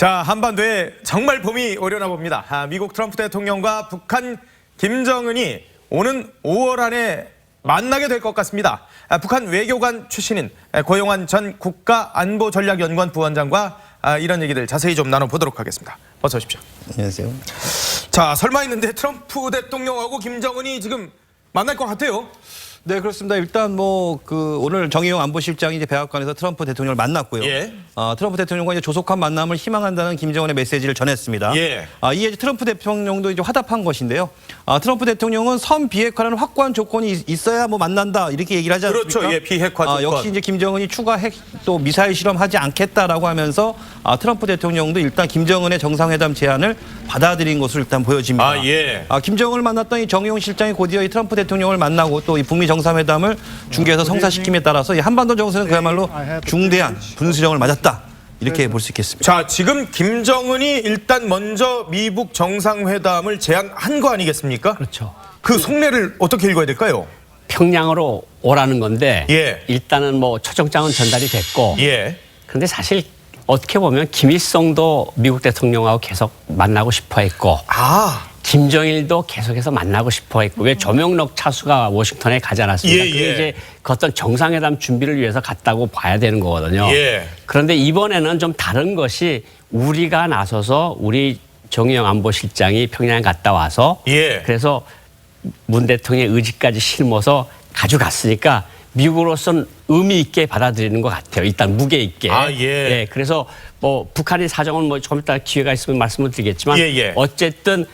자, 한반도에 정말 봄이 오려나 봅니다. 미국 트럼프 대통령과 북한 김정은이 오는 5월 안에 만나게 될 것 같습니다. 북한 외교관 출신인 고용환 전 국가안보전략연구원 부원장과 이런 얘기들 자세히 좀 나눠보도록 하겠습니다. 어서 오십시오. 안녕하세요. 자, 설마 했는데 트럼프 대통령하고 김정은이 지금 만날 것 같아요. 네, 그렇습니다. 일단 오늘 정의용 안보실장이 이제 백악관에서 트럼프 대통령을 만났고요. 예. 트럼프 대통령과 이제 조속한 만남을 희망한다는 김정은의 메시지를 전했습니다. 예. 이에 트럼프 대통령도 이제 화답한 것인데요. 트럼프 대통령은 선 비핵화라는 확고한 조건이 있어야 만난다 이렇게 얘기를 하지 않습니까? 그렇죠. 예, 비핵화 조건. 역시 이제 김정은이 추가 핵 또 미사일 실험하지 않겠다라고 하면서 트럼프 대통령도 일단 김정은의 정상회담 제안을 받아들인 것으로 일단 보여집니다. 예. 김정은을 만났던 이 정의용 실장이 곧이어 이 트럼프 대통령을 만나고 또 이 북미 정상회담을 중계해서 성사시킴에 따라서 이 한반도 정세는 그야말로 중대한 분수령을 맞았다. 이렇게 볼 수 있겠습니다. 자, 지금 김정은이 일단 먼저 미국 정상회담을 제안한 거 아니겠습니까? 그렇죠. 그 속내를 어떻게 읽어야 될까요? 평양으로 오라는 건데 예. 일단은 초청장은 전달이 됐고 예. 그런데 사실 어떻게 보면 김일성도 미국 대통령하고 계속 만나고 싶어 했고 김정일도 계속해서 만나고 싶어 했고 왜 조명록 차수가 워싱턴에 가지 않았습니까? 예, 그게 예. 이제 그 어떤 정상회담 준비를 위해서 갔다고 봐야 되는 거거든요. 예. 그런데 이번에는 좀 다른 것이 우리가 나서서 우리 정의용 안보실장이 평양에 갔다 와서 예. 그래서 문 대통령의 의지까지 실어서 가져갔으니까 미국으로서는 의미 있게 받아들이는 것 같아요. 일단 무게 있게. 예. 그래서 북한의 사정은 좀 이따 기회가 있으면 말씀을 드리겠지만 예. 어쨌든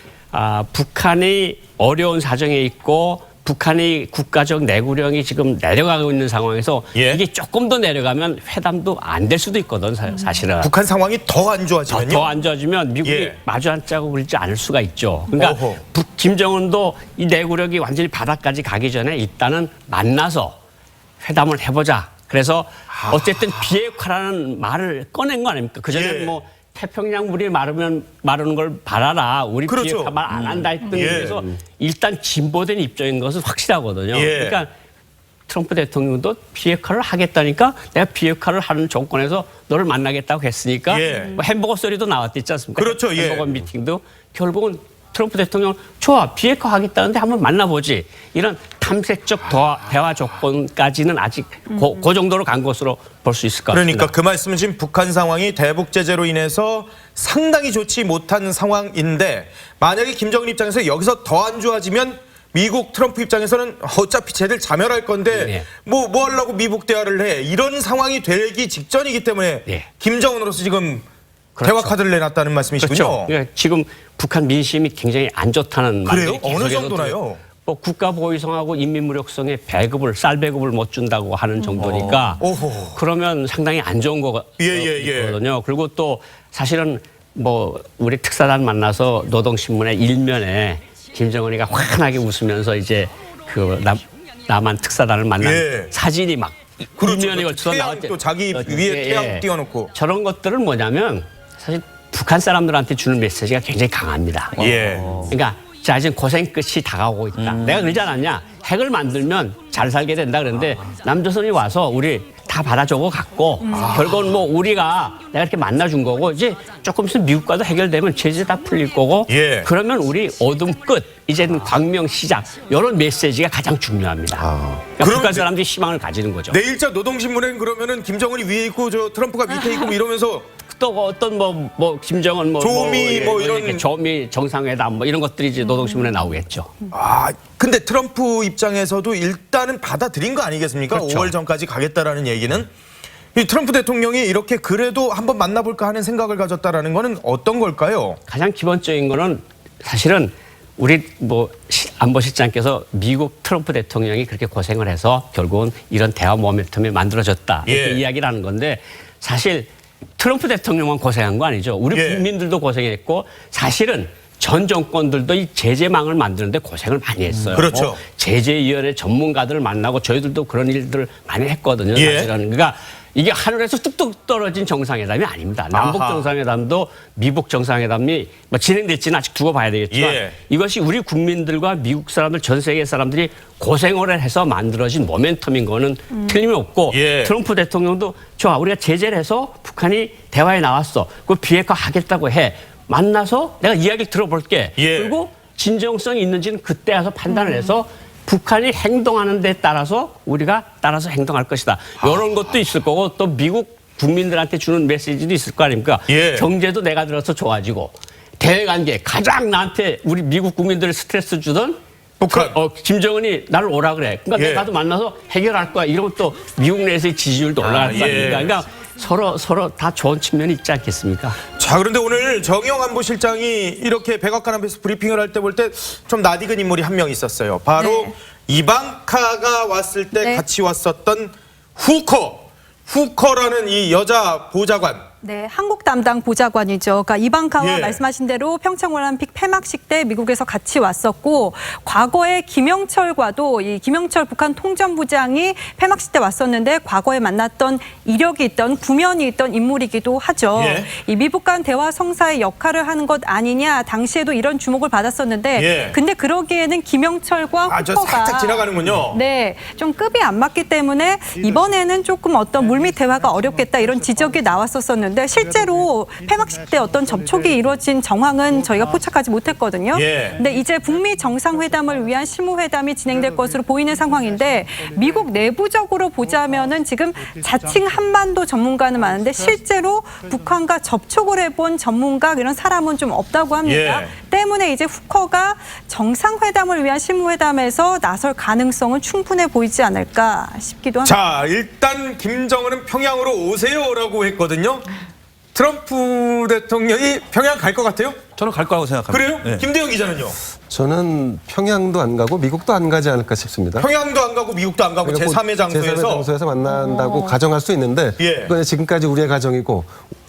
북한이 어려운 사정에 있고 북한의 국가적 내구령이 지금 내려가고 있는 상황에서 예. 이게 조금 더 내려가면 회담도 안 될 수도 있거든 사실은. 북한 상황이 더 안 좋아지면요? 더 안 좋아지면 미국이 예. 마주 앉자고 그러지 않을 수가 있죠. 그러니까 김정은도 이 내구력이 완전히 바닥까지 가기 전에 일단은 만나서 회담을 해보자. 그래서 어쨌든 비핵화라는 말을 꺼낸 거 아닙니까? 그전에는 예. 태평양 물이 마르는 걸 바라라. 우리 그렇죠. 비핵화 말 안 한다 했던 예. 데서 일단 진보된 입장인 것은 확실하거든요. 예. 그러니까 트럼프 대통령도 비핵화를 하겠다니까 내가 비핵화를 하는 조건에서 너를 만나겠다고 했으니까 예. 햄버거 소리도 나왔지 않습니까? 그렇죠. 예. 햄버거 미팅도 결국은 트럼프 대통령 좋아 비핵화 하겠다는데 한번 만나보지 이런 탐색적 대화 조건까지는 아직 그 정도로 간 것으로 볼 수 있을 것 같습니다. 그러니까 그 말씀은 지금 북한 상황이 대북 제재로 인해서 상당히 좋지 못한 상황인데 만약에 김정은 입장에서 여기서 더 안 좋아지면 미국 트럼프 입장에서는 어차피 쟤들 자멸할 건데 네. 뭐 하려고 미국 대화를 해 이런 상황이 되기 직전이기 때문에 네. 김정은으로서 지금 그렇죠. 대화 카드를 내놨다는 말씀이시군요. 그렇죠. 그러니까 지금 북한 민심이 굉장히 안 좋다는 그래요? 말이 어느 계속해서 정도나요? 국가보위성하고 인민무력성에 쌀 배급을 못 준다고 하는 정도니까 오호. 그러면 상당히 안 좋은 거거든요. 그리고 또 사실은 우리 특사단 만나서 노동신문의 일면에 김정은이가 환하게 웃으면서 이제 남한 특사단을 만난 사진이 막 그렇죠. 일면에 걸쳐서 나왔죠. 또 자기 위에 태양 띄워놓고 저런 것들은 뭐냐면 사실 북한 사람들한테 주는 메시지가 굉장히 강합니다. 예. 그러니까 자 이제 고생 끝이 다가오고 있다. 내가 그러지 않았냐. 핵을 만들면 잘 살게 된다 그러는데 남조선이 와서 우리 다 받아주고 갔고 결국은 우리가 내가 이렇게 만나준 거고 이제 조금 있으면 미국과도 해결되면 제재 다 풀릴 거고 그러면 우리 어둠 끝 이제는 광명 시작 이런 메시지가 가장 중요합니다. 그러니까 북한 사람들이 희망을 가지는 거죠. 내일자 노동신문엔 그러면은 김정은이 위에 있고 저 트럼프가 밑에 있고 이러면서 또 어떤 김정은 조미 이런 조미 정상회담 이런 것들이 이제 노동신문에 나오겠죠. 근데 트럼프 입장에서도 일단은 받아들인 거 아니겠습니까? 그렇죠. 5월 전까지 가겠다라는 얘기는 이 트럼프 대통령이 이렇게 그래도 한번 만나볼까 하는 생각을 가졌다라는 거는 어떤 걸까요? 가장 기본적인 거는 사실은 우리 안보실장께서 미국 트럼프 대통령이 그렇게 고생을 해서 결국은 이런 대화 모멘텀이 만들어졌다 이렇게 이야기를 하는 건데 사실 트럼프 대통령만 고생한 거 아니죠. 우리 국민들도 고생했고 사실은 전 정권들도 이 제재망을 만드는데 고생을 많이 했어요. 그렇죠. 제재위원회 전문가들을 만나고 저희들도 그런 일들을 많이 했거든요. 사실은. 그러니까 이게 하늘에서 뚝뚝 떨어진 정상회담이 아닙니다. 남북 아하. 정상회담도 미북 정상회담이 뭐 진행될지는 아직 두고 봐야 되겠지만 예. 이것이 우리 국민들과 미국 사람들 전 세계 사람들이 고생을 해서 만들어진 모멘텀인 거는 틀림없고 예. 트럼프 대통령도 좋아 우리가 제재를 해서 북한이 대화에 나왔어. 그 비핵화 하겠다고 해. 만나서 내가 이야기를 들어볼게. 예. 그리고 진정성이 있는지는 그때 와서 판단을 해서 북한이 행동하는 데 따라서 우리가 따라서 행동할 것이다. 이런 것도 있을 거고 또 미국 국민들한테 주는 메시지도 있을 거 아닙니까? 예. 경제도 내가 들어서 좋아지고 대외관계 가장 나한테 우리 미국 국민들을 스트레스 주던 북한. 김정은이 나를 오라 그래. 그러니까 예. 내가 나도 만나서 해결할 거야. 이러면 또 미국 내에서의 지지율도 올라갈 거 예. 아닙니까? 그러니까 서로 다 좋은 측면이 있지 않겠습니까? 자, 그런데 오늘 정영 안보실장이 이렇게 백악관 앞에서 브리핑을 할 때 볼 때 좀 낯익은 인물이 한 명 있었어요. 바로 네. 이방카가 왔을 때 네. 같이 왔었던 후커라는 이 여자 보좌관. 네, 한국 담당 보좌관이죠. 그러니까 이방카와 예. 말씀하신 대로 평창올림픽 폐막식 때 미국에서 같이 왔었고 과거에 김영철과도 이 김영철 북한 통전부장이 폐막식 때 왔었는데 과거에 만났던 이력이 있던 구면이 있던 인물이기도 하죠. 예. 이 미북 간 대화 성사의 역할을 하는 것 아니냐 당시에도 이런 주목을 받았었는데 예. 근데 그러기에는 김영철과 저 후커가 살짝 지나가는군요. 네, 좀 급이 안 맞기 때문에 이번에는 조금 어떤 물밑 대화가 어렵겠다 이런 지적이 나왔었는데 실제로 폐막식 때 어떤 접촉이 이루어진 정황은 저희가 포착하지 못했거든요. 예. 근데 이제 북미 정상회담을 위한 실무회담이 진행될 것으로 보이는 상황인데 미국 내부적으로 보자면은 지금 자칭 한반도 전문가는 많은데 실제로 북한과 접촉을 해본 전문가 이런 사람은 좀 없다고 합니다. 예. 때문에 이제 후커가 정상회담을 위한 실무회담에서 나설 가능성은 충분해 보이지 않을까 싶기도 합니다. 자, 일단 김정은은 평양으로 오세요라고 했거든요. 트럼프 대통령이 평양 갈 것 같아요? 저는 갈 거라고 생각합니다. 그래요? 네. 김대영 기자는요? 저는 평양도 안 가고 미국도 안 가지 않을까 싶습니다. 평양도 안 가고 미국도 안 가고 그러니까 제3의 장소에서 제3의 장소에서 만난다고 가정할 수 있는데 예. 그건 지금까지 우리의 가정이고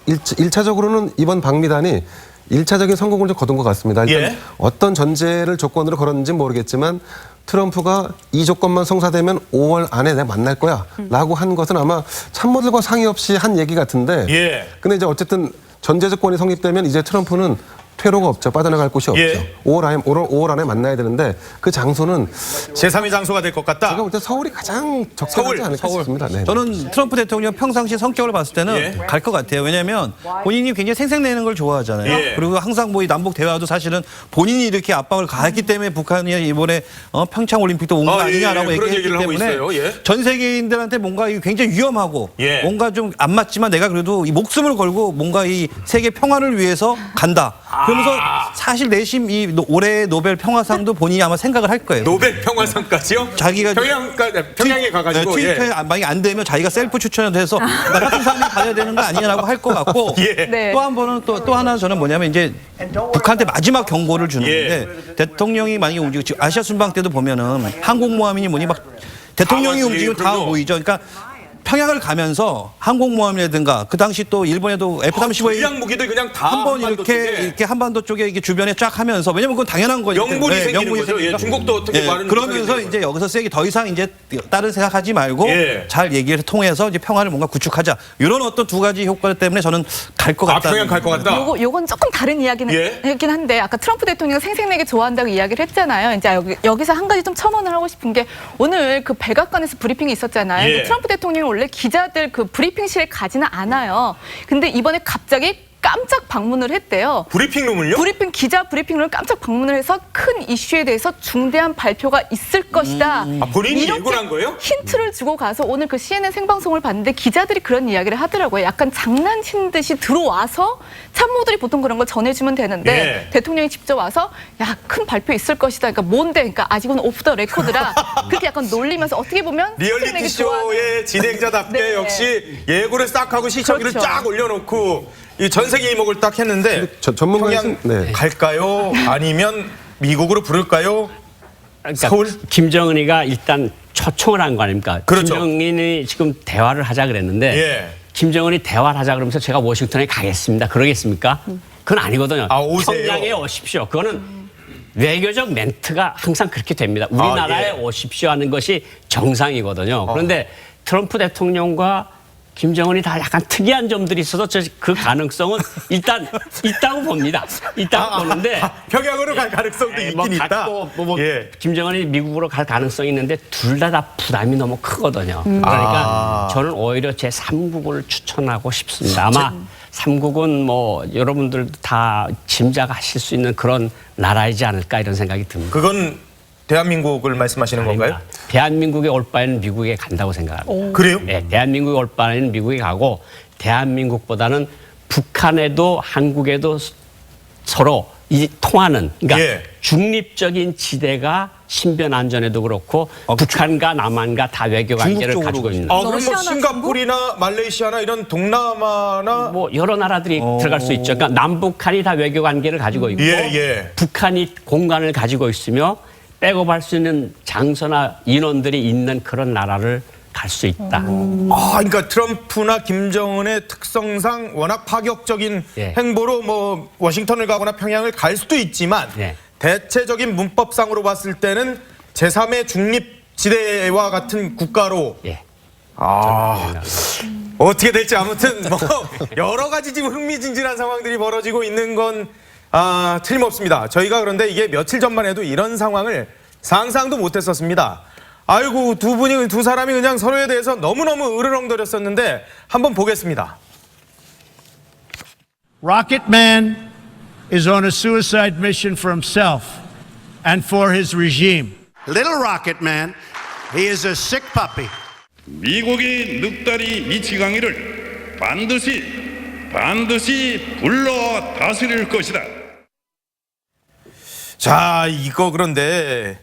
1차적으로는 이번 방미단이 1차적인 성공을 좀 거둔 것 같습니다. 일단 예. 어떤 전제를 조건으로 걸었는지 모르겠지만 트럼프가 이 조건만 성사되면 5월 안에 내가 만날 거야 라고 한 것은 아마 참모들과 상의 없이 한 얘기 같은데 예. 근데 이제 어쨌든 전제 조건이 성립되면 이제 트럼프는 퇴로가 없죠. 빠져나갈 곳이 없죠. 예. 5월 안에 만나야 되는데 그 장소는 제3의 장소가 될 것 같다. 제가 볼 때 서울이 가장 적절하지 않을까 싶습니다. 네. 저는 트럼프 대통령 평상시 성격을 봤을 때는 예. 갈 것 같아요. 왜냐하면 본인이 굉장히 생색내는 걸 좋아하잖아요. 예. 그리고 항상 뭐 이 남북 대화도 사실은 본인이 이렇게 압박을 가했기 때문에 북한이 이번에 평창 올림픽도 온 거 아, 예, 아니냐라고 예. 그런 얘기했기 얘기를 하고 때문에 있어요. 예. 전 세계인들한테 뭔가 이 굉장히 위험하고 예. 뭔가 좀 안 맞지만 내가 그래도 이 목숨을 걸고 뭔가 이 세계 평화를 위해서 간다. 그러면서 사실 내심 이 올해 노벨 평화상도 본인이 아마 생각을 할 거예요. 노벨 평화상까지요? 자기가 평양에 가가지고 트위터에 예. 만약에 안 되면 자기가 셀프 추천을 해서 나 같은 사람이 가야 되는 거 아니냐라고 할 것 같고 예. 네. 또 한 번은 또 하나 저는 뭐냐면 이제 북한한테 마지막 경고를 주는 예. 건데 대통령이 만약에 움직이고 지금 아시아 순방 때도 보면은 항공모함이니 뭐니 막 대통령이 아, 움직이면 다 그럼요. 보이죠. 그러니까 평양을 가면서 항공모함이라든가 그 당시 또 일본에도 F-35에 전략 무기들 그냥 다 한번 한반도 이렇게 쪽에. 한반도 쪽에 이게 주변에 쫙 하면서 왜냐면 그건 당연한 거니까 명분이 생기는 거죠. 생기니까. 예, 중국도 특히 많은 그러면서 부분인데요. 이제 여기서 세게 더 이상 이제 다른 생각하지 말고 예. 잘 얘기를 통해서 이제 평화를 뭔가 구축하자 이런 어떤 두 가지 효과 때문에 저는 갈 것 아, 같다. 평양 갈 것 같다. 요건 조금 다른 이야기는 예. 있긴 한데 아까 트럼프 대통령이 생색내게 좋아한다고 이야기를 했잖아요. 이제 여기서 한 가지 좀 첨언을 하고 싶은 게 오늘 그 백악관에서 브리핑이 있었잖아요. 예. 근데 트럼프 대통령이 원래 기자들 그 브리핑실에 가지는 않아요. 근데 이번에 갑자기 깜짝 방문을 했대요. 브리핑룸을요? 기자 브리핑을 깜짝 방문을 해서 큰 이슈에 대해서 중대한 발표가 있을 것이다. 아, 본인이 이렇게 예고를 한 거예요? 힌트를 주고 가서 오늘 그 CNN 생방송을 봤는데 기자들이 그런 이야기를 하더라고요. 약간 장난친 듯이 들어와서 참모들이 보통 그런 걸 전해주면 되는데 예. 대통령이 직접 와서 야, 큰 발표 있을 것이다. 그러니까 뭔데? 그러니까 아직은 오프 더 레코드라 그렇게 약간 놀리면서 어떻게 보면 리얼리티 생색내기 좋아하는 쇼의 진행자답게 네. 역시 예고를 싹 하고 시청률을 그렇죠. 쫙 올려놓고 이 전 세계 이목을 딱 했는데 전문가의 평양 네. 갈까요? 아니면 미국으로 부를까요? 그러니까 서울? 김정은이가 일단 초청을 한 거 아닙니까? 그렇죠. 김정은이 지금 대화를 하자 그랬는데 예. 김정은이 대화를 하자 그러면서 제가 워싱턴에 가겠습니다. 그러겠습니까? 그건 아니거든요. 아, 오세요? 평양에 오십시오. 그거는 외교적 멘트가 항상 그렇게 됩니다. 우리나라에 예. 오십시오 하는 것이 정상이거든요. 그런데 트럼프 대통령과 김정은이 다 약간 특이한 점들이 있어서 그 가능성은 일단 있다고 봅니다. 있다고 보는데 평양으로 갈 가능성도 있긴 있다. 예. 김정은이 미국으로 갈 가능성이 있는데 둘 다 부담이 너무 크거든요. 그러니까 저는 오히려 제 3국을 추천하고 싶습니다. 아마 3국은 뭐 여러분들 다 짐작하실 수 있는 그런 나라이지 않을까 이런 생각이 듭니다. 그건 대한민국을 말씀하시는 건가요? 아닙니다. 대한민국에 올 바에는 미국에 간다고 생각합니다. 그래요? 네, 대한민국에 올 바에는 미국에 가고 대한민국보다는 북한에도 한국에도 서로 통하는 그러니까 예. 중립적인 지대가 신변 안전에도 그렇고 북한과 남한과 다 외교 관계를 중국 가지고 쪽으로 있는 그럼 뭐 러시아나 싱가포르나 말레이시아나 이런 동남아나 뭐 여러 나라들이 들어갈 수 있죠. 그러니까 남북한이 다 외교 관계를 가지고 있고 예. 북한이 공간을 가지고 있으며 백업할 수 있는 장소나 인원들이 있는 그런 나라를 갈 수 있다. 그러니까 트럼프나 김정은의 특성상 워낙 파격적인 예. 행보로 뭐 워싱턴을 가거나 평양을 갈 수도 있지만 예. 대체적인 문법상으로 봤을 때는 제3의 중립지대와 같은 국가로 예. 어떻게 될지 아무튼 뭐 여러 가지 지금 흥미진진한 상황들이 벌어지고 있는 건 틀림없습니다. 저희가 그런데 이게 며칠 전만 해도 이런 상황을 상상도 못했었습니다. 아이고 두 사람이 그냥 서로에 대해서 너무너무 으르렁거렸었는데 한번 보겠습니다. Rocket Man is on a suicide mission for himself and for his regime. Little Rocket Man, he is a sick puppy. 미국이 늑다리 미치광이를 반드시 불러 다스릴 것이다. 자, 이거 그런데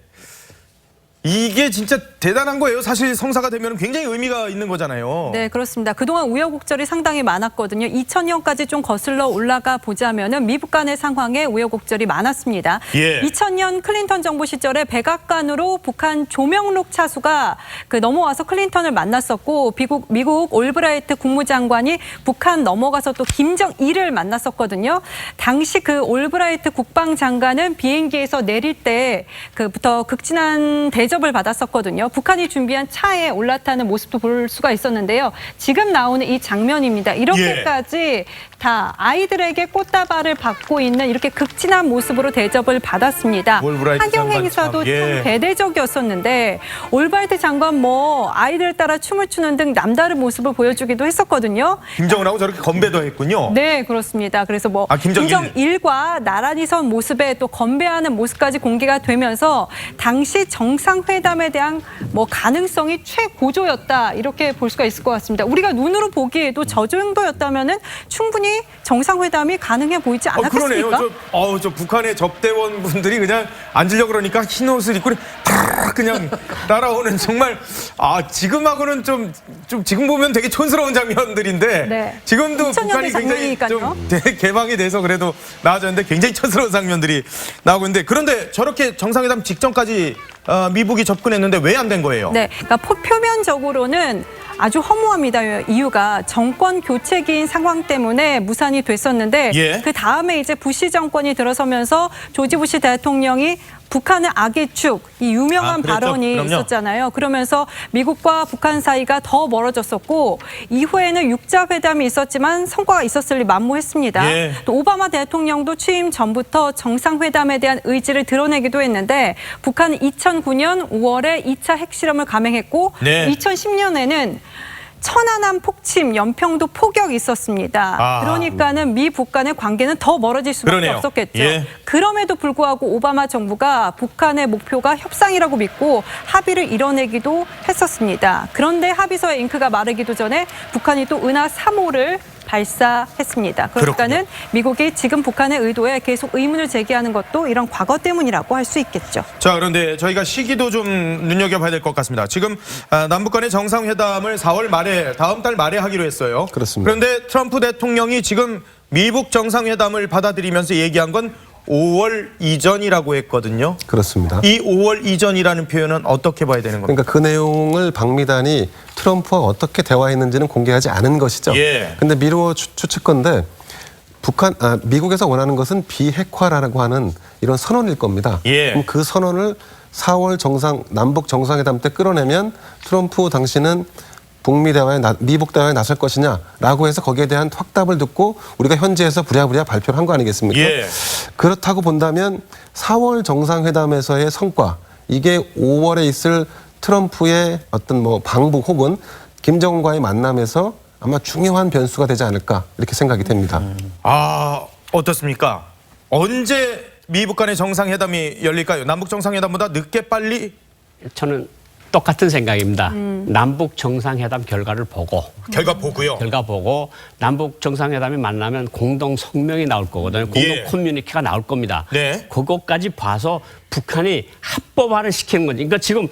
이게 진짜 대단한 거예요. 사실 성사가 되면 굉장히 의미가 있는 거잖아요. 네, 그렇습니다. 그동안 우여곡절이 상당히 많았거든요. 2000년까지 좀 거슬러 올라가 보자면은 미국 간의 상황에 우여곡절이 많았습니다. 예. 2000년 클린턴 정부 시절에 백악관으로 북한 조명록 차수가 넘어와서 클린턴을 만났었고 미국 올브라이트 국무장관이 북한 넘어가서 또 김정일을 만났었거든요. 당시 그 올브라이트 국방장관은 비행기에서 내릴 때부터 극진한 대접을 받았었거든요. 북한이 준비한 차에 올라타는 모습도 볼 수가 있었는데요. 지금 나오는 이 장면입니다. 이렇게까지 다 아이들에게 꽃다발을 받고 있는 이렇게 극진한 모습으로 대접을 받았습니다. 올브라이트 하경 장관 행사도 참, 예. 참 대대적이었었는데 올브라이트 장관 뭐 아이들 따라 춤을 추는 등 남다른 모습을 보여주기도 했었거든요. 김정은하고 저렇게 건배도 했군요. 네, 그렇습니다. 그래서 뭐 김정일. 김정일과 나란히 선 모습에 또 건배하는 모습까지 공개가 되면서 당시 정상회담에 대한 뭐 가능성이 최고조였다 이렇게 볼 수가 있을 것 같습니다. 우리가 눈으로 보기에도 저 정도였다면은 충분히 정상회담이 가능해 보이지 않았겠습니까? 그러네요. 저 북한의 접대원 분들이 그냥 앉으려고 그러니까 흰 옷을 입고 그냥 날아오는 정말 지금하고는 좀 지금 보면 되게 촌스러운 장면들인데 네. 지금도 2000년대 북한이 굉장히 장면이니까요. 좀 개방이 돼서 그래도 나아졌는데 굉장히 촌스러운 장면들이 나오고 있는데 그런데 저렇게 정상회담 직전까지 미국이 접근했는데 왜 안 된 거예요? 네, 그러니까 표면적으로는 아주 허무합니다. 이유가 정권 교체기인 상황 때문에 무산이 됐었는데 예. 그 다음에 이제 부시 정권이 들어서면서 조지 부시 대통령이 북한의 악의 축, 이 유명한 그랬죠. 발언이 그럼요. 있었잖아요. 그러면서 미국과 북한 사이가 더 멀어졌었고 이후에는 육자회담이 있었지만 성과가 있었을 리 만무했습니다. 예. 또 오바마 대통령도 취임 전부터 정상회담에 대한 의지를 드러내기도 했는데 북한은 2009년 5월에 2차 핵실험을 감행했고 네. 2010년에는 천안함 폭침, 연평도 포격이 있었습니다. 그러니까는 미 북 간의 관계는 더 멀어질 수밖에 그러네요. 없었겠죠. 예. 그럼에도 불구하고 오바마 정부가 북한의 목표가 협상이라고 믿고 합의를 이뤄내기도 했었습니다. 그런데 합의서의 잉크가 마르기도 전에 북한이 또 은하 3호를 발사했습니다. 그러니까는 미국이 지금 북한의 의도에 계속 의문을 제기하는 것도 이런 과거 때문이라고 할 수 있겠죠. 자, 그런데 저희가 시기도 좀 눈여겨봐야 될 것 같습니다. 지금 남북 간의 정상회담을 4월 말에 다음 달 말에 하기로 했어요. 그렇습니다. 그런데 트럼프 대통령이 지금 미국 정상회담을 받아들이면서 얘기한 건 5월 이전이라고 했거든요. 그렇습니다. 이 5월 이전이라는 표현은 어떻게 봐야 되는 겁니까? 그러니까 그 내용을 방미단이 트럼프와 어떻게 대화했는지는 공개하지 않은 것이죠. 예. 근데 미루어 추측건데 미국에서 원하는 것은 비핵화라고 하는 이런 선언일 겁니다. 예. 그럼 그 선언을 4월 남북 정상회담 때 끌어내면 트럼프 당시는 북미 대화에 미북 대화에 나설 것이냐라고 해서 거기에 대한 확답을 듣고 우리가 현지에서 부랴부랴 발표를 한 거 아니겠습니까? 예. 그렇다고 본다면 4월 정상회담에서의 성과 이게 5월에 있을 트럼프의 어떤 뭐 방북 혹은 김정은과의 만남에서 아마 중요한 변수가 되지 않을까 이렇게 생각이 됩니다. 아, 어떻습니까? 언제 미북 간의 정상회담이 열릴까요? 남북 정상회담보다 늦게 빨리? 저는 똑같은 생각입니다. 남북 정상회담 결과를 보고 결과 보고요. 결과 보고 남북 정상회담이 만나면 공동 성명이 나올 거거든요. 공동 예. 커뮤니케가 나올 겁니다. 네. 그것까지 봐서 북한이 합법화를 시키는 거지. 그러니까 지금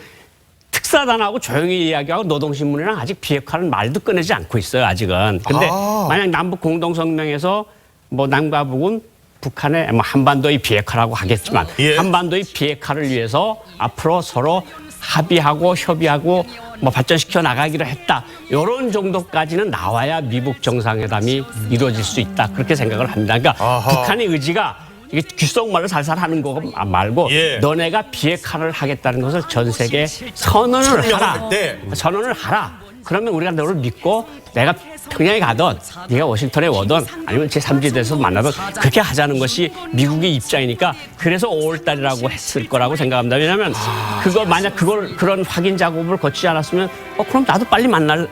특사단하고 조용히 이야기하고 노동신문이랑 아직 비핵화는 말도 꺼내지 않고 있어요. 아직은. 근데 만약 남북 공동 성명에서 뭐 남과 북은 북한의 뭐 한반도의 비핵화라고 하겠지만 예. 한반도의 비핵화를 위해서 앞으로 서로 합의하고 협의하고 뭐 발전시켜 나가기로 했다. 이런 정도까지는 나와야 미북 정상회담이 이루어질 수 있다. 그렇게 생각을 합니다. 그러니까 아하. 북한의 의지가 이게 귓속말로 살살 하는 거 말고 예. 너네가 비핵화를 하겠다는 것을 전 세계에 선언을 하라. 설명할 때. 선언을 하라. 그러면 우리가 너를 믿고 내가 평양에 가든 네가 워싱턴에 오든 아니면 제3지대에서 만나든 그렇게 하자는 것이 미국의 입장이니까 그래서 5월 달이라고 했을 거라고 생각합니다. 왜냐하면 그걸 만약 그런 확인 작업을 거치지 않았으면 그럼 나도 빨리 만날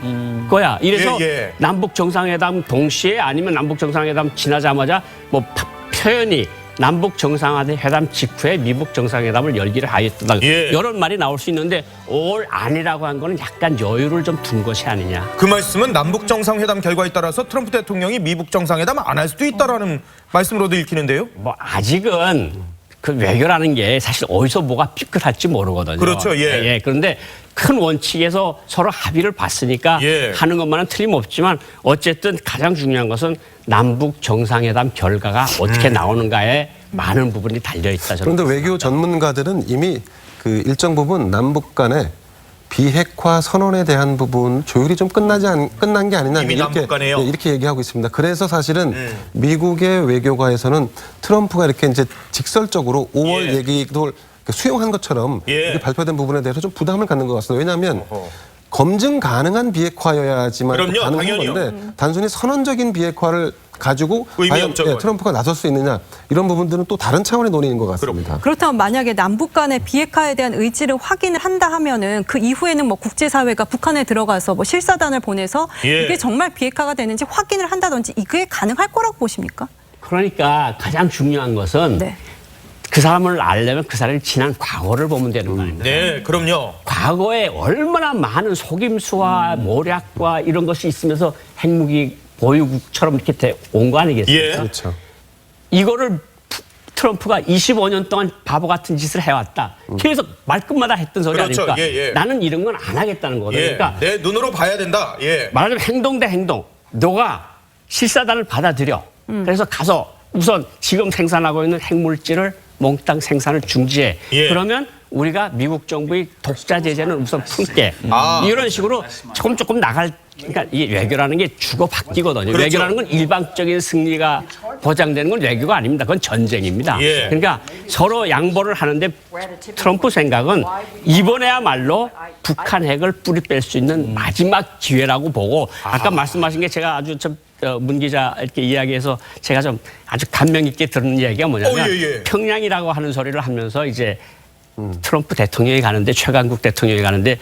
거야. 이래서 예, 예. 남북 정상회담 동시에 아니면 남북 정상회담 지나자마자 뭐 표현이 남북 정상회담 직후에 미북 정상회담을 열기를 하였다. 예. 이런 말이 나올 수 있는데 5월 안이라고 한 거는 약간 여유를 좀 둔 것이 아니냐. 그 말씀은 남북 정상회담 결과에 따라서 트럼프 대통령이 미북 정상회담 안 할 수도 있다라는 말씀으로도 읽히는데요. 뭐 아직은 그 외교라는 게 사실 어디서 뭐가 삐끗할지 모르거든요. 그렇죠, 예. 그런데 큰 원칙에서 서로 합의를 봤으니까 예. 하는 것만은 틀림없지만 어쨌든 가장 중요한 것은 남북 정상회담 결과가 어떻게 나오는가에 많은 부분이 달려있다. 저는 그런데 외교 전문가들은 이미 그 일정 부분 남북 간의 비핵화 선언에 대한 부분 조율이 좀 끝난 게 아니냐 이미 남북 간에요? 이렇게 얘기하고 있습니다. 그래서 사실은 미국의 외교가에서는 트럼프가 이렇게 이제 직설적으로 5월 예. 얘기도 수용한 것처럼 예. 이렇게 발표된 부분에 대해서 좀 부담을 갖는 것 같습니다. 왜냐하면 검증 가능한 비핵화여야지만 그럼요, 가능한 당연히요. 건데 단순히 선언적인 비핵화를 가지고 의미 과연 없죠, 그건. 트럼프가 나설 수 있느냐 이런 부분들은 또 다른 차원의 논의인 것 같습니다. 그렇다면 만약에 남북 간의 비핵화에 대한 의지를 확인을 한다 하면은 그 이후에는 뭐 국제사회가 북한에 들어가서 뭐 실사단을 보내서 예. 이게 정말 비핵화가 되는지 확인을 한다든지 이게 가능할 거라고 보십니까? 그러니까 가장 중요한 것은 네. 그 사람을 알려면 그 사람의 지난 과거를 보면 되는 거 아닙니까? 네, 그럼요. 과거에 얼마나 많은 속임수와 모략과 이런 것이 있으면서 핵무기 보유국처럼 이렇게 온 거 아니겠습니까? 예. 그렇죠. 이거를 트럼프가 25년 동안 바보 같은 짓을 해왔다. 계속 말끝마다 했던 소리 그렇죠. 아닙니까? 예, 예. 나는 이런 건 안 하겠다는 거거든요. 예. 그러니까 내 눈으로 봐야 된다. 예. 말하자면 행동 대 행동. 너가 실사단을 받아들여. 그래서 가서 우선 지금 생산하고 있는 핵물질을 몽땅 생산을 중지해. 예. 그러면 우리가 미국 정부의 독자 제재는 우선 풀게. 아. 이런 식으로 조금 나갈. 그러니까 이 외교라는 게 주고 받기거든요. 그렇죠. 외교라는 건 일방적인 승리가 보장되는 건 외교가 아닙니다. 그건 전쟁입니다. 예. 그러니까 서로 양보를 하는데 트럼프 생각은 이번에야말로 북한 핵을 뿌리 뺄 수 있는 마지막 기회라고 보고 아까 말씀하신 게 제가 아주 문 기자 이렇게 이야기해서 제가 좀 아주 감명 있게 들은 이야기가 뭐냐면 예. 평양이라고 하는 소리를 하면서 이제 트럼프 대통령이 가는데 최강국 대통령이 가는데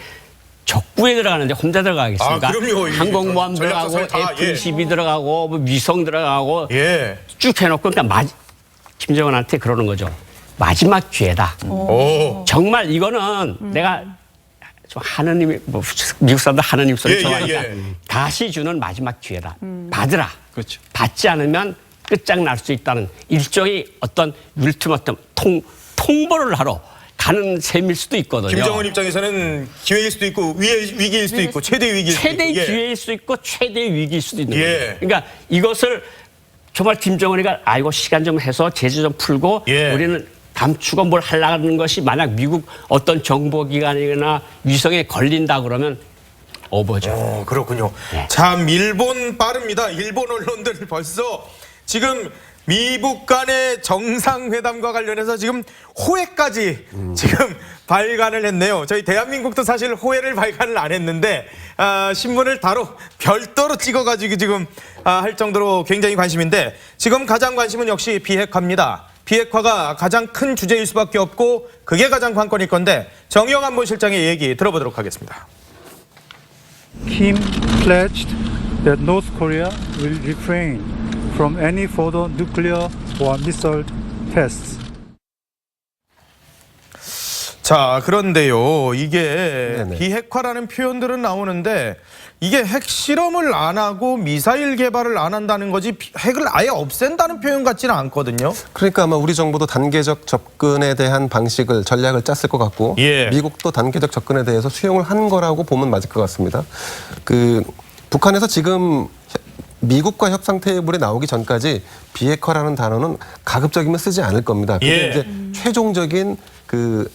적부에 들어가는데 혼자 들어가겠습니까? 아, 그럼요. 이 항공모함 전략 들어가고 다, 예. F-22 들어가고 뭐 위성 들어가고 예. 쭉 해놓고 그러니까 김정은한테 그러는 거죠. 마지막 기회다. 오. 정말 이거는 내가 좀 하느님이 뭐 미국 사람들 하느님 소리 예, 좋아하니까 예. 다시 주는 마지막 기회다. 받으라. 그렇죠. 받지 않으면 끝장날 수 있다는 일종의 어떤 울티마텀 통보를 하러 가는 셈일 수도 있거든요. 김정은 입장에서는 기회일 수도 있고 위기일 수도 있고 최대 위기일 수도 최대 있고. 예. 기회일 수도 있고 최대 위기일 수도 있는 예. 거예요. 그러니까 이것을 정말 김정은이가 아이고 시간 좀 해서 제재 좀 풀고 예. 우리는 감추고 뭘 하려는 것이 만약 미국 어떤 정보기관이나 위성에 걸린다 그러면 오버죠. 그렇군요. 네. 참 일본 빠릅니다. 일본 언론들 벌써 지금 미북 간의 정상회담과 관련해서 지금 호해까지 지금 발간을 했네요. 저희 대한민국도 사실 호해를 발간을 안 했는데 신문을 따로 별도로 찍어가지고 지금 할 정도로 굉장히 관심인데 지금 가장 관심은 역시 비핵화입니다. 비핵화가 가장 큰 주제일 수밖에 없고 그게 가장 관건일 건데 정의용 안보실장의 얘기 들어보도록 하겠습니다. Kim pledged that North Korea will refrain from any further nuclear or missile tests. 자, 그런데요. 이게 네네. 비핵화라는 표현들은 나오는데 이게 핵실험을 안 하고 미사일 개발을 안 한다는 거지 핵을 아예 없앤다는 표현 같지는 않거든요. 그러니까 아마 우리 정부도 단계적 접근에 대한 방식을 전략을 짰을 것 같고 예. 미국도 단계적 접근에 대해서 수용을 한 거라고 보면 맞을 것 같습니다. 북한에서 지금 미국과 협상 테이블에 나오기 전까지 비핵화라는 단어는 가급적이면 쓰지 않을 겁니다. 그게 예. 이제 최종적인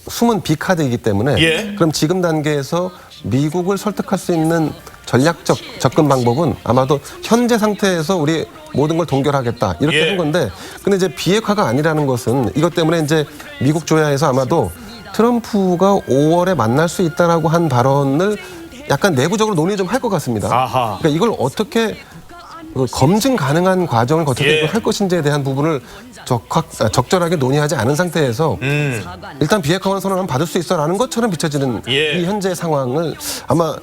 숨은 비카드이기 때문에 예. 그럼 지금 단계에서 미국을 설득할 수 있는 전략적 접근 방법은 아마도 현재 상태에서 우리 모든 걸 동결하겠다 이렇게 예. 한 건데 근데 이제 비핵화가 아니라는 것은 이것 때문에 이제 미국 조야에서 아마도 트럼프가 5월에 만날 수 있다라고 한 발언을 약간 내부적으로 논의 좀 할 것 같습니다. 아하. 그러니까 이걸 어떻게 검증 가능한 과정을 거쳐서 예. 이걸 할 것인지에 대한 부분을 적절하게 논의하지 않은 상태에서 일단 비핵화원 선언은 받을 수 있어라는 것처럼 비춰지는 예. 이 현재 상황을 아마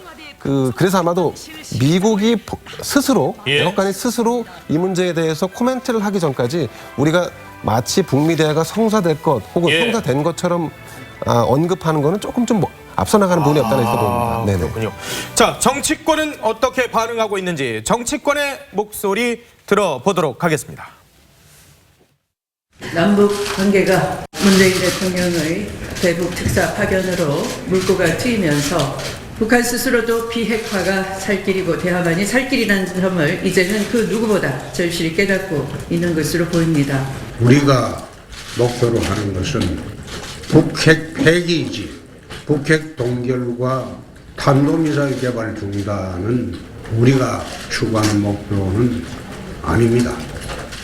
그래서 아마도 미국이 스스로 예. 백악관이 스스로 이 문제에 대해서 코멘트를 하기 전까지 우리가 마치 북미 대화가 성사될 것 혹은 예. 성사된 것처럼 언급하는 거는 조금 좀 앞서 나가는 부분이 없다는 있어 보입니다. 네네. 그렇군요. 자, 정치권은 어떻게 반응하고 있는지 정치권의 목소리 들어보도록 하겠습니다. 남북 관계가 문재인 대통령의 대북 특사 파견으로 물꼬가 트이면서 북한 스스로도 비핵화가 살 길이고 대화만이 살 길이라는 점을 이제는 그 누구보다 절실히 깨닫고 있는 것으로 보입니다. 우리가 목표로 하는 것은 북핵 폐기이지 북핵 동결과 탄도미사일 개발 중단은 우리가 추구하는 목표는 아닙니다.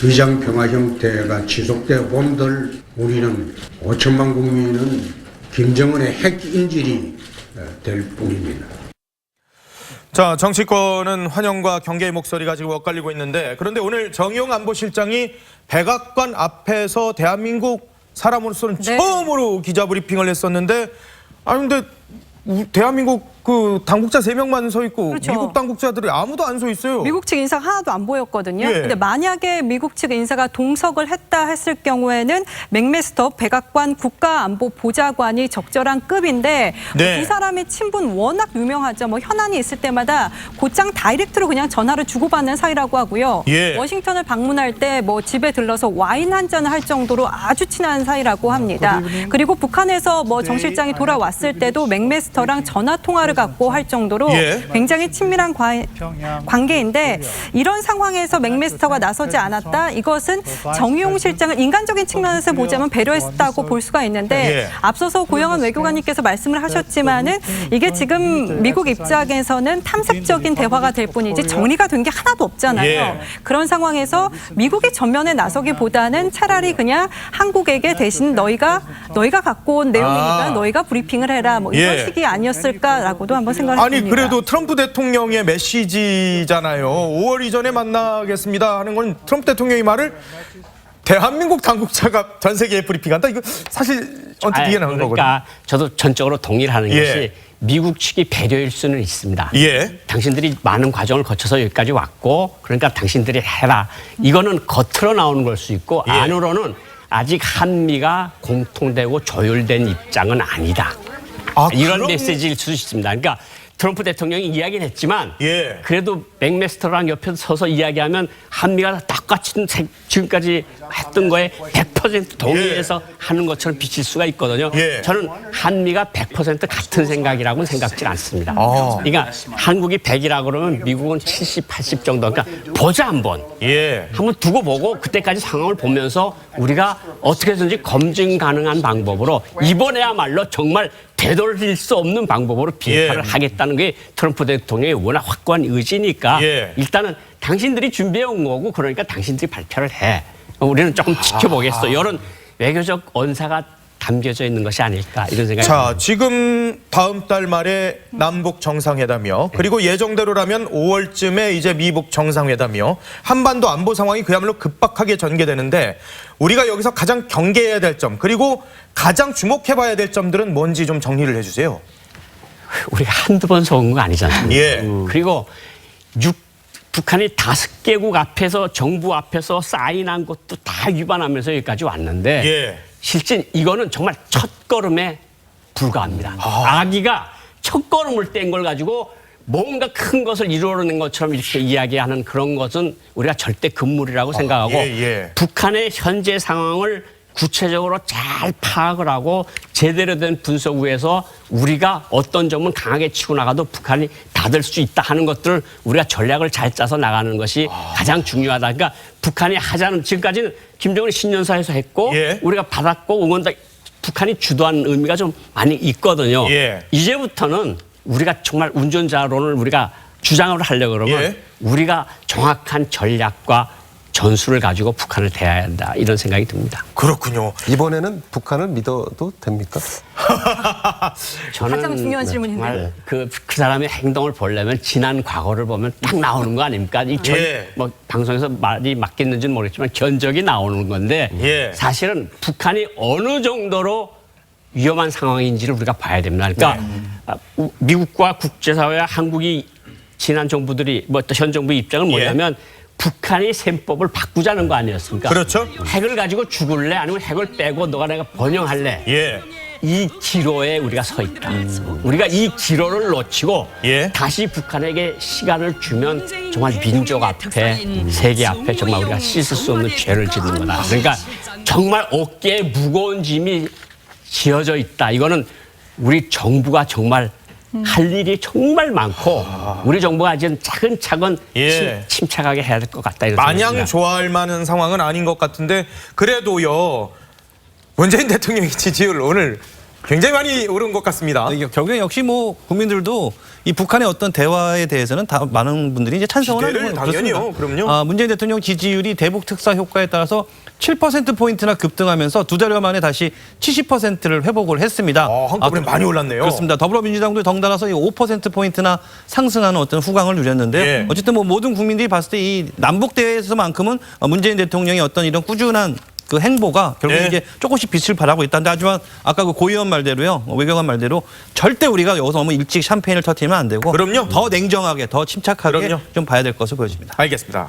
위장평화 형태가 지속되어 본들 우리는 5천만 국민은 김정은의 핵 인질이 될 뿐입니다. 자, 정치권은 환영과 경계의 목소리가 지금 엇갈리고 있는데 그런데 오늘 정의용 안보실장이 백악관 앞에서 대한민국 사람으로서는 네. 처음으로 기자 브리핑을 했었는데 근데 대한민국 당국자 3명만 서 있고 그렇죠. 미국 당국자들이 아무도 안 서 있어요. 미국 측 인사가 하나도 안 보였거든요. 예. 근데 만약에 미국 측 인사가 동석을 했다 했을 경우에는 맥메스터 백악관 국가안보보좌관이 적절한 급인데 네. 두 사람의 친분 워낙 유명하죠. 뭐 현안이 있을 때마다 곧장 다이렉트로 그냥 전화를 주고받는 사이라고 하고요. 예. 워싱턴을 방문할 때 뭐 집에 들러서 와인 한 잔을 할 정도로 아주 친한 사이라고 합니다. 그리고 북한에서 뭐 정 실장이 돌아왔을 때도 맥메스터랑 전화 통화를 갖고 할 정도로 예. 굉장히 친밀한 관계인데 이런 상황에서 맥메스터가 나서지 않았다. 이것은 정의용 실장을 인간적인 측면에서 보자면 배려했다고 볼 수가 있는데 예. 앞서서 고영한 외교관님께서 말씀을 하셨지만은 이게 지금 미국 입장에서는 탐색적인 대화가 될 뿐이지 정리가 된 게 하나도 없잖아요. 예. 그런 상황에서 미국이 전면에 나서기보다는 차라리 그냥 한국에게 대신 너희가 갖고 온 내용이니까 너희가 브리핑을 해라. 뭐 이런 예. 식이 아니었을까라고도 한번 생각을 해봅니다. 아니 그래도 트럼프 대통령의 메시지잖아요. 5월 이전에 만나겠습니다 하는 건 트럼프 대통령의 말을 대한민국 당국자가 전 세계에 브리핑한다. 이거 사실 언뜻 이해는 하는 거거든요. 그러니까 저도 전적으로 동의를 하는 예. 것이 미국 측이 배려일 수는 있습니다. 예. 당신들이 많은 과정을 거쳐서 여기까지 왔고 그러니까 당신들이 해라. 이거는 겉으로 나오는 걸 수 있고 예. 안으로는 아직 한미가 공통되고 조율된 입장은 아니다. 이런 그럼... 메시지일 수 있습니다. 그러니까 트럼프 대통령이 이야기는 했지만 예. 그래도 맥메스터랑 옆에 서서 이야기하면 한미가 똑같이 지금까지 했던 거에 100% 동의해서 하는 것처럼 비칠 수가 있거든요. 예. 저는 한미가 100% 같은 생각이라고는 생각지 않습니다. 그러니까 한국이 100이라 그러면 미국은 70, 80 정도. 그러니까 보자 한번. 예. 한번 두고 보고 그때까지 상황을 보면서 우리가 어떻게든지 검증 가능한 방법으로 이번에야말로 정말 되돌릴 수 없는 방법으로 비핵화를 하겠다는 게 트럼프 대통령의 워낙 확고한 의지니까 일단은 당신들이 준비해 온 거고 그러니까 당신들이 발표를 해. 우리는 조금 지켜보겠어. 이런 외교적 언사가 담겨져 있는 것이 아닐까 이런 생각이 자, 듭니다. 지금 다음 달 말에 남북 정상회담이요. 그리고 예정대로라면 5월쯤에 이제 미북 정상회담이요. 한반도 안보 상황이 그야말로 급박하게 전개되는데 우리가 여기서 가장 경계해야 될 점, 그리고 가장 주목해봐야 될 점들은 뭔지 좀 정리를 해주세요. 우리가 한두 번 속은 거 아니잖아요. 예. 그리고 북한이 5개국 앞에서 정부 앞에서 사인한 것도 다 위반하면서 여기까지 왔는데 예. 실제 이거는 정말 첫걸음에 불과합니다. 아기가 첫걸음을 뗀 걸 가지고 뭔가 큰 것을 이루어낸 것처럼 이렇게 이야기하는 그런 것은 우리가 절대 금물이라고 생각하고 예. 북한의 현재 상황을 구체적으로 잘 파악을 하고 제대로 된 분석 위에서 우리가 어떤 점은 강하게 치고 나가도 북한이 닫을 수 있다 하는 것들을 우리가 전략을 잘 짜서 나가는 것이 가장 중요하다. 그러니까 북한이 하자는 지금까지는 김정은이 신년사에서 했고 예. 우리가 받았고 응원다 북한이 주도한 의미가 좀 많이 있거든요. 예. 이제부터는 우리가 정말 운전자론을 우리가 주장을 하려고 그러면 예. 우리가 정확한 전략과 전술을 가지고 북한을 대해야 한다 이런 생각이 듭니다. 그렇군요. 이번에는 북한을 믿어도 됩니까? 저는 가장 중요한 질문인데. 정말 그 사람의 행동을 보려면 지난 과거를 보면 딱 나오는 거 아닙니까? 예. 뭐 방송에서 말이 맞겠는지는 모르겠지만 견적이 나오는 건데 예. 사실은 북한이 어느 정도로 위험한 상황인지를 우리가 봐야 됩니다. 그러니까 미국과 국제사회와 한국이 지난 정부들이 뭐 또 현 정부의 입장은 뭐냐면 북한이 셈법을 바꾸자는 거 아니었습니까? 그렇죠. 핵을 가지고 죽을래? 아니면 핵을 빼고 너가 내가 번영할래? 예. 이 기로에 우리가 서 있다. 우리가 이 기로를 놓치고 예. 다시 북한에게 시간을 주면 정말 민족 앞에 세계 앞에 정말 우리가 씻을 수 없는 죄를 짓는 거다. 그러니까 정말 어깨에 무거운 짐이 지어져 있다. 이거는 우리 정부가 정말 할 일이 정말 많고 우리 정부가 이제 차근차근 예. 침착하게 해야 될 것 같다. 이런 마냥 생각입니다. 좋아할 만한 상황은 아닌 것 같은데 그래도요. 문재인 대통령의 지지율 오늘 굉장히 많이 오른 것 같습니다. 이게 결국에 역시 뭐 국민들도 이 북한의 어떤 대화에 대해서는 다 많은 분들이 이제 찬성을 하는 기대를 건 당연히요. 그럼요. 문재인 대통령 지지율이 대북 특사 효과에 따라서 7%포인트나 급등하면서 두 달 만에 다시 70%를 회복을 했습니다. 한꺼번에 많이 올랐네요. 그렇습니다. 더불어민주당도 덩달아서 5%포인트나 상승하는 어떤 후광을 누렸는데요. 예. 어쨌든 뭐 모든 국민들이 봤을 때 이 남북 대회에서만큼은 문재인 대통령의 어떤 이런 꾸준한 그 행보가 결국 예. 이제 조금씩 빛을 발하고 있다는데 하지만 아까 그 고 의원 말대로요. 외교관 말대로 절대 우리가 여기서 너무 일찍 샴페인을 터뜨리면 안 되고 그럼요. 더 냉정하게 더 침착하게 그럼요. 좀 봐야 될 것으로 보여집니다. 알겠습니다.